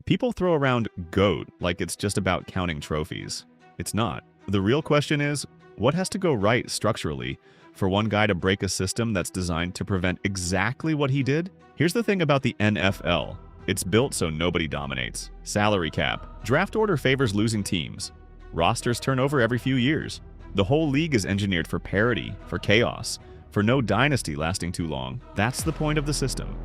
People throw around GOAT like it's just about counting trophies. It's not. The real question is, what has to go right structurally for one guy to break a system that's designed to prevent exactly what he did? Here's the thing about the NFL. It's built so nobody dominates. Salary cap. Draft order favors losing teams. Rosters turn over every few years. The whole league is engineered for parity, for chaos, for no dynasty lasting too long. That's the point of the system.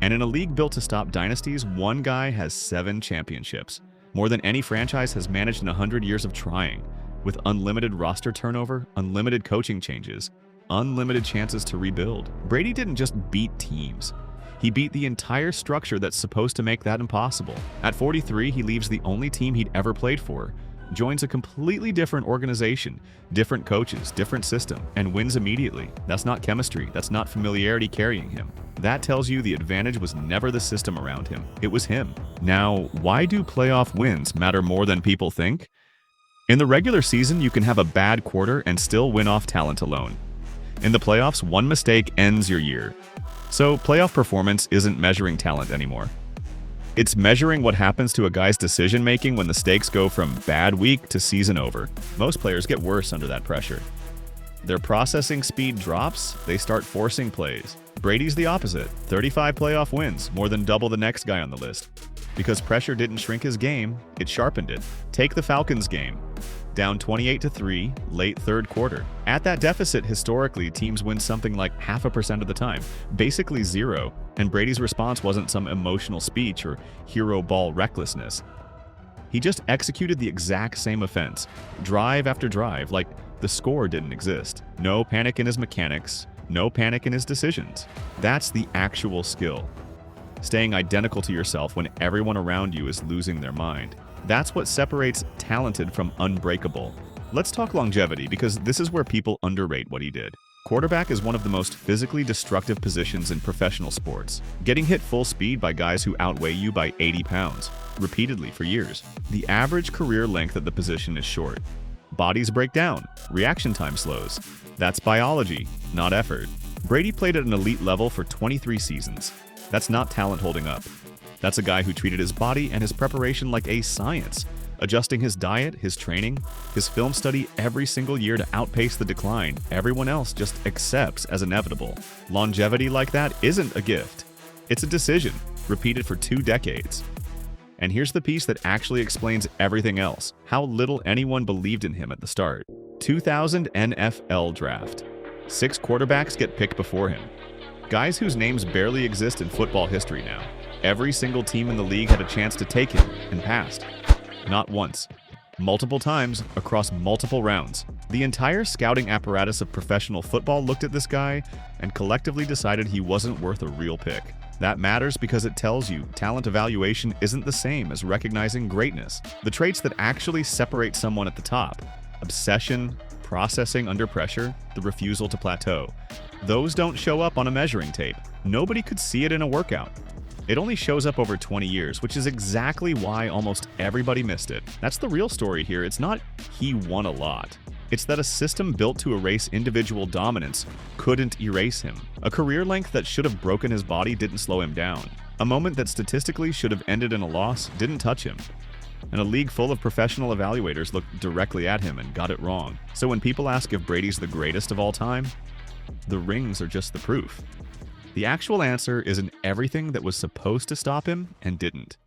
And in a league built to stop dynasties, one guy has 7 championships. More than any franchise has managed in 100 years of trying, with unlimited roster turnover, unlimited coaching changes, unlimited chances to rebuild. Brady didn't just beat teams. He beat the entire structure that's supposed to make that impossible. At 43, he leaves the only team he'd ever played for, joins a completely different organization, different coaches, different system, and wins immediately. That's not chemistry. That's not familiarity carrying him. That tells you the advantage was never the system around him. It was him. Now, why do playoff wins matter more than people think? In the regular season, you can have a bad quarter and still win off talent alone. In the playoffs, one mistake ends your year. So playoff performance isn't measuring talent anymore. It's measuring what happens to a guy's decision-making when the stakes go from bad week to season over. Most players get worse under that pressure. Their processing speed drops, they start forcing plays. Brady's the opposite. 35 playoff wins, more than double the next guy on the list. Because pressure didn't shrink his game, it sharpened it. Take the Falcons game. Down 28-3, late third quarter. At that deficit, historically, teams win something like 0.5% of the time, basically zero, and Brady's response wasn't some emotional speech or hero ball recklessness. He just executed the exact same offense, drive after drive, like the score didn't exist. No panic in his mechanics, no panic in his decisions. That's the actual skill. Staying identical to yourself when everyone around you is losing their mind. That's what separates talented from unbreakable. Let's talk longevity, because this is where people underrate what he did. Quarterback is one of the most physically destructive positions in professional sports, getting hit full speed by guys who outweigh you by 80 pounds, repeatedly for years. The average career length of the position is short. Bodies break down, reaction time slows. That's biology, not effort. Brady played at an elite level for 23 seasons. That's not talent holding up. That's a guy who treated his body and his preparation like a science, adjusting his diet, his training, his film study every single year to outpace the decline everyone else just accepts as inevitable. Longevity like that isn't a gift. It's a decision, repeated for 2 decades. And here's the piece that actually explains everything else: how little anyone believed in him at the start. 2000 NFL Draft. 6 quarterbacks get picked before him. Guys whose names barely exist in football history now. Every single team in the league had a chance to take him and passed. Not once. Multiple times across multiple rounds. The entire scouting apparatus of professional football looked at this guy and collectively decided he wasn't worth a real pick. That matters because it tells you talent evaluation isn't the same as recognizing greatness. The traits that actually separate someone at the top: obsession, processing under pressure, the refusal to plateau. Those don't show up on a measuring tape. Nobody could see it in a workout. It only shows up over 20 years, which is exactly why almost everybody missed it. That's the real story here. It's not he won a lot. It's that a system built to erase individual dominance couldn't erase him. A career length that should have broken his body didn't slow him down. A moment that statistically should have ended in a loss didn't touch him. And a league full of professional evaluators looked directly at him and got it wrong. So when people ask if Brady's the greatest of all time, the rings are just the proof. The actual answer is in everything that was supposed to stop him and didn't.